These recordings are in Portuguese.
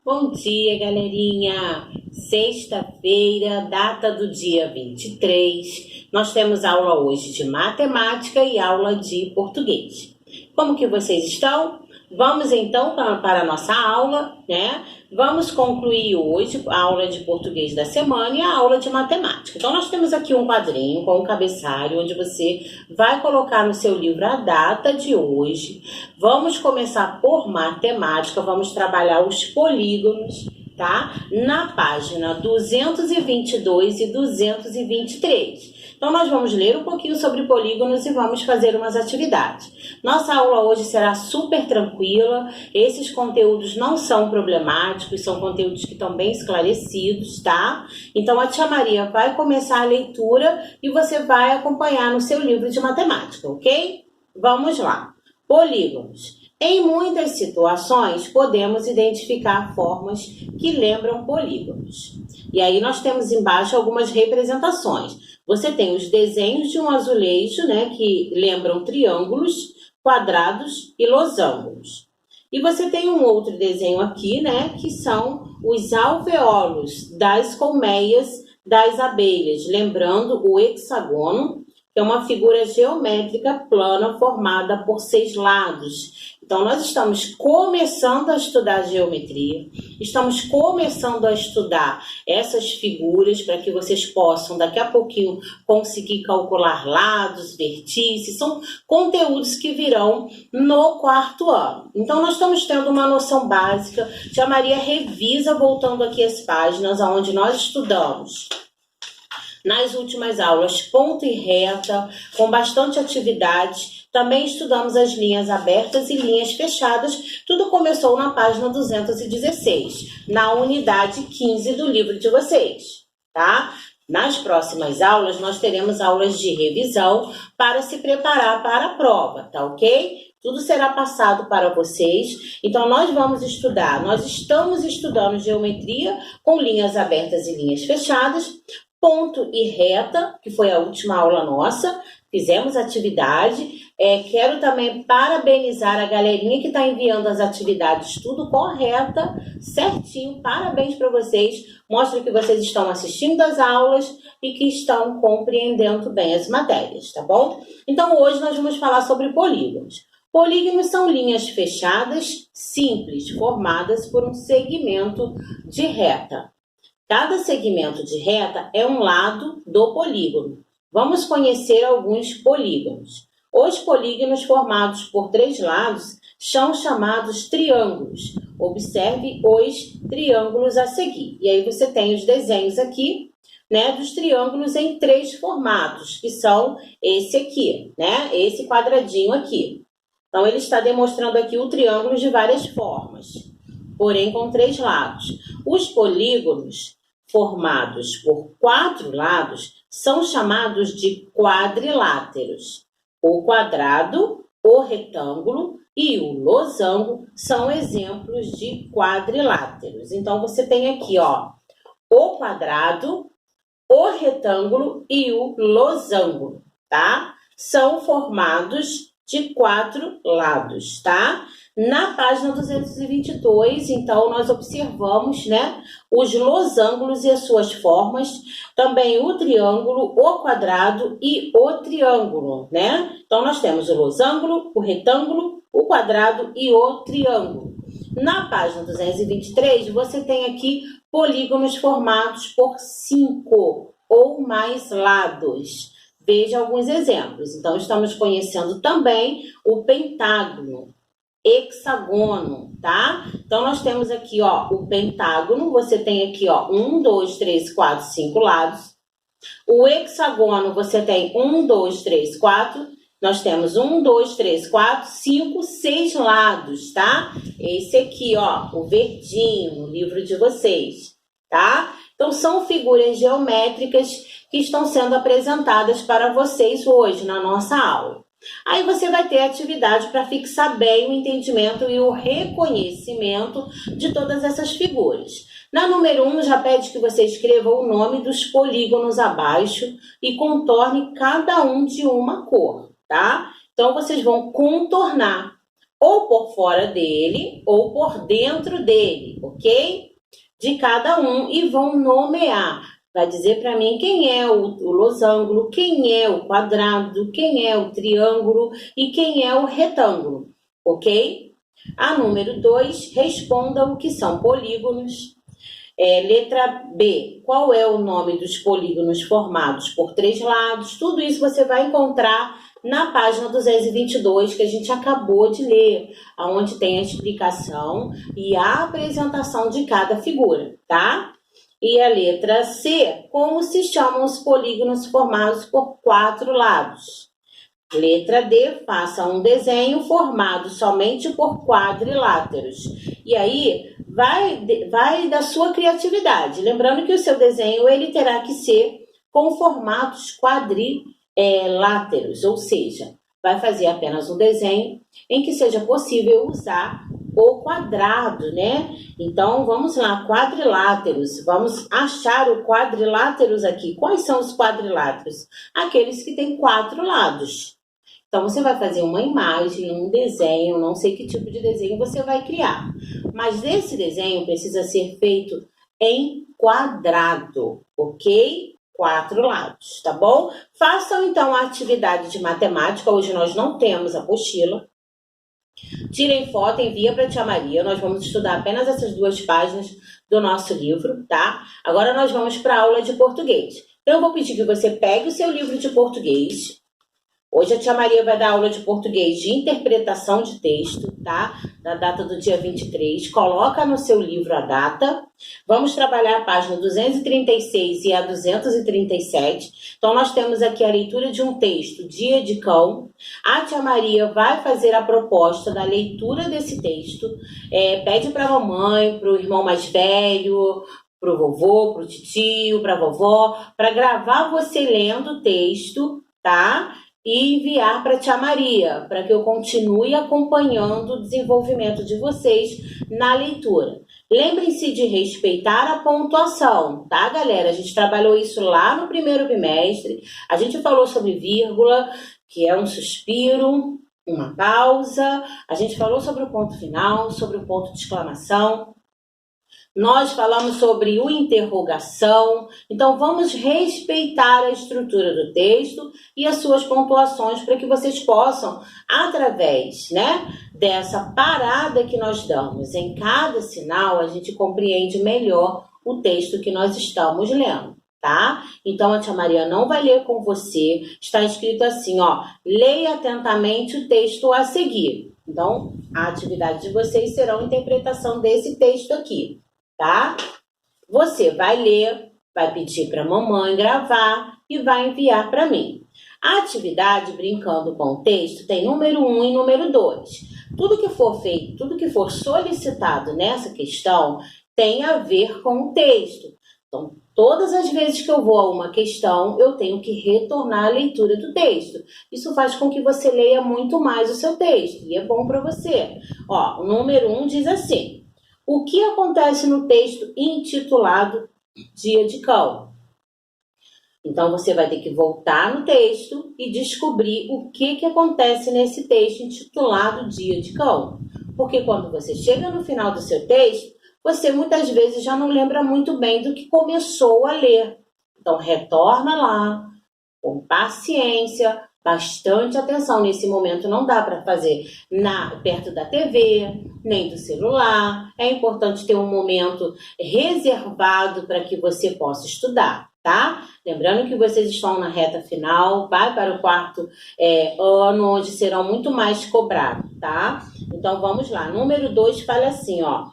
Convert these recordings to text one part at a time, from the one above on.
Bom dia, galerinha! Sexta-feira, data do dia 23. Nós temos aula hoje de matemática e aula de português. Como que vocês estão? Vamos então para a nossa aula, né? Vamos concluir hoje a aula de português da semana e a aula de matemática. Então, nós temos aqui um quadrinho com um cabeçalho, onde você vai colocar no seu livro a data de hoje. Vamos começar por matemática, vamos trabalhar os polígonos, tá? Na página 222 e 223. Então, nós vamos ler um pouquinho sobre polígonos e vamos fazer umas atividades. Nossa aula hoje será super tranquila, esses conteúdos não são problemáticos, são conteúdos que estão bem esclarecidos, tá? Então, a tia Maria vai começar a leitura e você vai acompanhar no seu livro de matemática, ok? Vamos lá. Polígonos. Em muitas situações, podemos identificar formas que lembram polígonos. E aí nós temos embaixo algumas representações. Você tem os desenhos de um azulejo, né, que lembram triângulos, quadrados e losangos. E você tem um outro desenho aqui, né, que são os alvéolos das colmeias das abelhas, lembrando o hexágono, que é uma figura geométrica plana formada por 6 lados. Então, nós estamos começando a estudar geometria, estamos começando a estudar essas figuras para que vocês possam, daqui a pouquinho, conseguir calcular lados, vertices, são conteúdos que virão no 4º ano. Então, nós estamos tendo uma noção básica. Tia Maria revisa, voltando aqui as páginas onde nós estudamos nas últimas aulas, ponto e reta, com bastante atividade. Também estudamos as linhas abertas e linhas fechadas. Tudo começou na página 216, na unidade 15 do livro de vocês, tá? Nas próximas aulas, nós teremos aulas de revisão para se preparar para a prova, tá ok? Tudo será passado para vocês. Então, nós estamos estudando geometria com linhas abertas e linhas fechadas, ponto e reta, que foi a última aula nossa, fizemos atividade. Quero também parabenizar a galerinha que está enviando as atividades tudo correta, certinho. Parabéns para vocês. Mostra que vocês estão assistindo às aulas e que estão compreendendo bem as matérias, tá bom? Então, hoje nós vamos falar sobre polígonos. Polígonos são linhas fechadas, simples, formadas por um segmento de reta. Cada segmento de reta é um lado do polígono. Vamos conhecer alguns polígonos. Os polígonos formados por 3 lados são chamados triângulos. Observe os triângulos a seguir. E aí você tem os desenhos aqui, né, dos triângulos em 3 formatos, que são esse aqui, né, esse quadradinho aqui. Então, ele está demonstrando aqui o triângulo de várias formas, porém com 3 lados. Os polígonos formados por 4 lados são chamados de quadriláteros. O quadrado, o retângulo e o losango são exemplos de quadriláteros. Então, você tem aqui, ó, o quadrado, o retângulo e o losango, tá? São formados de 4 lados, tá? Na página 222, então, nós observamos, né, os losangos e as suas formas, também o triângulo, o quadrado e o triângulo, né? Então, nós temos o losango, o retângulo, o quadrado e o triângulo. Na página 223, você tem aqui polígonos formados por 5 ou mais lados. Veja alguns exemplos. Então, estamos conhecendo também o pentágono, hexágono, tá? Então, nós temos aqui, ó, o pentágono. Você tem aqui, ó, 1, 2, 3, 4, 5 lados. O hexágono, você tem 1, 2, 3, 4. Nós temos 1, 2, 3, 4, 5, 6 lados, tá? Esse aqui, ó, o verdinho, no livro de vocês, tá? Então, são figuras geométricas que estão sendo apresentadas para vocês hoje na nossa aula. Aí você vai ter atividade para fixar bem o entendimento e o reconhecimento de todas essas figuras. Na número 1, já pede que você escreva o nome dos polígonos abaixo e contorne cada um de uma cor, tá? Então, vocês vão contornar ou por fora dele ou por dentro dele, ok? De cada um e vão nomear. Vai dizer para mim quem é o losango, quem é o quadrado, quem é o triângulo e quem é o retângulo, ok? A número 2, responda o que são polígonos. Letra B, qual é o nome dos polígonos formados por 3 lados? Tudo isso você vai encontrar na página 222 que a gente acabou de ler, onde tem a explicação e a apresentação de cada figura, tá? E a letra C, como se chamam os polígonos formados por 4 lados? Letra D, faça um desenho formado somente por quadriláteros. E aí, vai da sua criatividade. Lembrando que o seu desenho ele terá que ser com formatos quadriláteros, ou seja, vai fazer apenas um desenho em que seja possível usar o quadrado, né? Então, vamos lá, quadriláteros. Vamos achar o quadriláteros aqui. Quais são os quadriláteros? Aqueles que têm 4 lados. Então, você vai fazer uma imagem, um desenho, não sei que tipo de desenho você vai criar. Mas esse desenho precisa ser feito em quadrado, ok? 4 lados, tá bom? Façam, então, a atividade de matemática. Hoje nós não temos apostila. Tirem foto, envia para a tia Maria. Nós vamos estudar apenas essas 2 páginas do nosso livro, tá? Agora nós vamos para a aula de português. Então, eu vou pedir que você pegue o seu livro de português. Hoje a tia Maria vai dar aula de português de interpretação de texto, tá? Da data do dia 23. Coloca no seu livro a data. Vamos trabalhar a página 236 e a 237. Então, nós temos aqui a leitura de um texto, Dia de Cão. A tia Maria vai fazer a proposta da leitura desse texto. Pede para a mamãe, para o irmão mais velho, para o vovô, para o titio, para a vovó, para gravar você lendo o texto, tá? E enviar para a tia Maria, para que eu continue acompanhando o desenvolvimento de vocês na leitura. Lembrem-se de respeitar a pontuação, tá, galera? A gente trabalhou isso lá no primeiro bimestre. A gente falou sobre vírgula, que é um suspiro, uma pausa. A gente falou sobre o ponto final, sobre o ponto de exclamação. Nós falamos sobre o interrogação, então vamos respeitar a estrutura do texto e as suas pontuações para que vocês possam, através, né, dessa parada que nós damos em cada sinal, a gente compreende melhor o texto que nós estamos lendo, tá? Então a tia Maria não vai ler com você, está escrito assim, ó, leia atentamente o texto a seguir. Então, a atividade de vocês será a interpretação desse texto aqui. Tá? Você vai ler, vai pedir para a mamãe gravar e vai enviar para mim. A atividade Brincando com o Texto tem número 1 e número 2. Tudo que for feito, tudo que for solicitado nessa questão tem a ver com o texto. Então, todas as vezes que eu vou a uma questão, eu tenho que retornar a leitura do texto. Isso faz com que você leia muito mais o seu texto e é bom para você. Ó, o número 1 diz assim: o que acontece no texto intitulado Dia de Cão? Então, você vai ter que voltar no texto e descobrir o que acontece nesse texto intitulado Dia de Cão. Porque quando você chega no final do seu texto, você muitas vezes já não lembra muito bem do que começou a ler. Então, retorna lá, com paciência, bastante atenção. Nesse momento não dá para fazer perto da TV, nem do celular. É importante ter um momento reservado para que você possa estudar, tá? Lembrando que vocês estão na reta final, vai para o 4º ano, onde serão muito mais cobrados, tá? Então vamos lá. Número 2 fala assim, ó.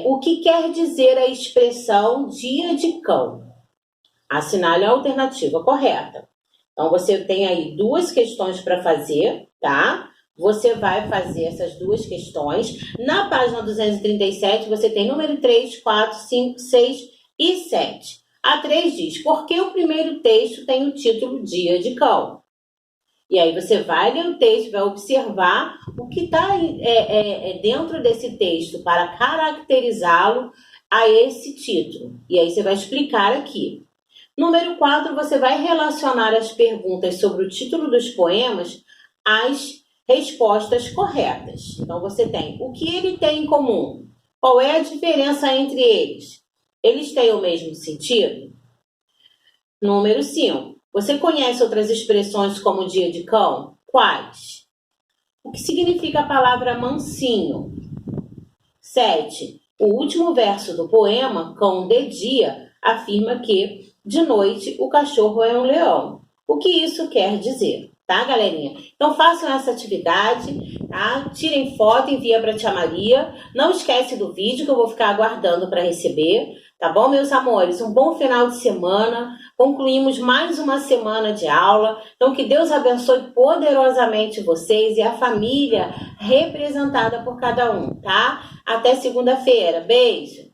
O que quer dizer a expressão dia de cão? Assinale a alternativa correta. Então, você tem aí 2 questões para fazer, tá? Você vai fazer essas 2 questões. Na página 237, você tem número 3, 4, 5, 6 e 7. A 3 diz, por que o primeiro texto tem o título Dia de Cão? E aí você vai ler o texto, vai observar o que está dentro desse texto para caracterizá-lo a esse título. E aí você vai explicar aqui. Número 4, você vai relacionar as perguntas sobre o título dos poemas às respostas corretas. Então, você tem o que ele tem em comum. Qual é a diferença entre eles? Eles têm o mesmo sentido? Número 5. Você conhece outras expressões como dia de cão? Quais? O que significa a palavra mansinho? 7. O último verso do poema, Cão de Dia, afirma que, de noite, o cachorro é um leão. O que isso quer dizer? Tá, galerinha? Então, façam essa atividade, tá? Tirem foto, envia para a tia Maria. Não esquece do vídeo que eu vou ficar aguardando para receber. Tá bom, meus amores? Um bom final de semana. Concluímos mais uma semana de aula. Então, que Deus abençoe poderosamente vocês e a família representada por cada um, tá? Até segunda-feira. Beijo!